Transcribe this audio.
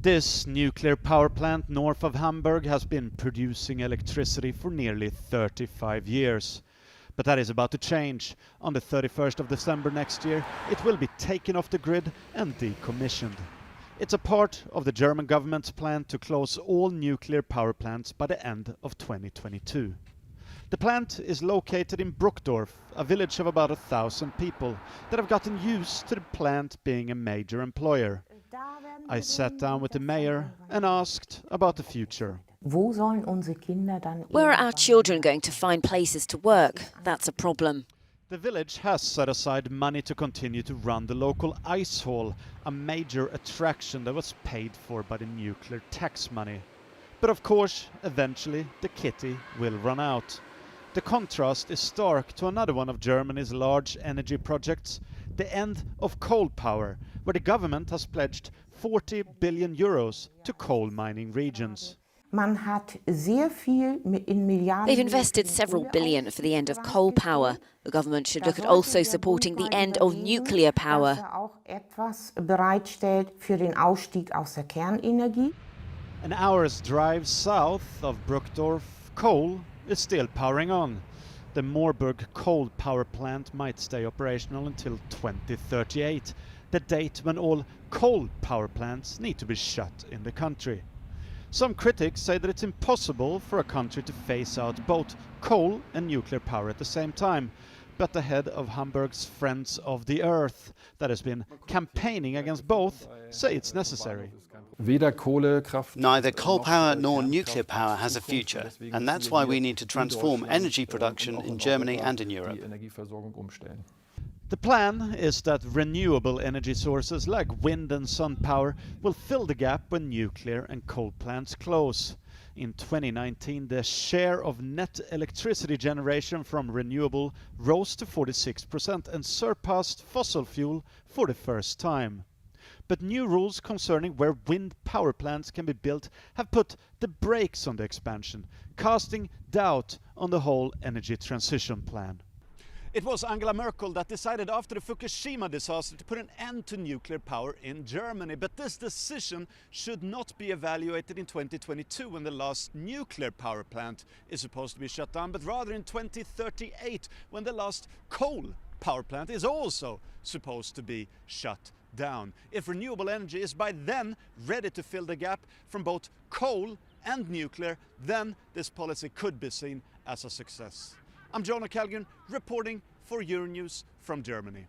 This nuclear power plant north of Hamburg has been producing electricity for nearly 35 years. But that is about to change. On the 31st of December next year, it will be taken off the grid and decommissioned. It's a part of the German government's plan to close all nuclear power plants by the end of 2022. The plant is located in Bruckdorf, a village of about 1,000 people that have gotten used to the plant being a major employer. I sat down with the mayor and asked about the future. Where are our children going to find places to work? That's a problem. The village has set aside money to continue to run the local ice hall, a major attraction that was paid for by the nuclear tax money. But of course, eventually the kitty will run out. The contrast is stark to another one of Germany's large energy projects, the end of coal power, where the government has pledged 40 billion euros to coal mining regions. They've invested several billion for the end of coal power. The government should look at also supporting the end of nuclear power. An hour's drive south of Bruckdorf, coal is still powering on. The Moorburg coal power plant might stay operational until 2038, the date when all coal power plants need to be shut in the country. Some critics say that it's impossible for a country to phase out both coal and nuclear power at the same time. But the head of Hamburg's Friends of the Earth, that has been campaigning against both, say it's necessary. Neither coal power nor nuclear power has a future, and that's why we need to transform energy production in Germany and in Europe. The plan is that renewable energy sources like wind and sun power will fill the gap when nuclear and coal plants close. In 2019, the share of net electricity generation from renewable rose to 46% and surpassed fossil fuel for the first time. But new rules concerning where wind power plants can be built have put the brakes on the expansion, casting doubt on the whole energy transition plan. It was Angela Merkel that decided after the Fukushima disaster to put an end to nuclear power in Germany. But this decision should not be evaluated in 2022 when the last nuclear power plant is supposed to be shut down, but rather in 2038 when the last coal power plant is also supposed to be shut down. If renewable energy is by then ready to fill the gap from both coal and nuclear, then this policy could be seen as a success. I'm Jonah Kellgren reporting for Euronews from Germany.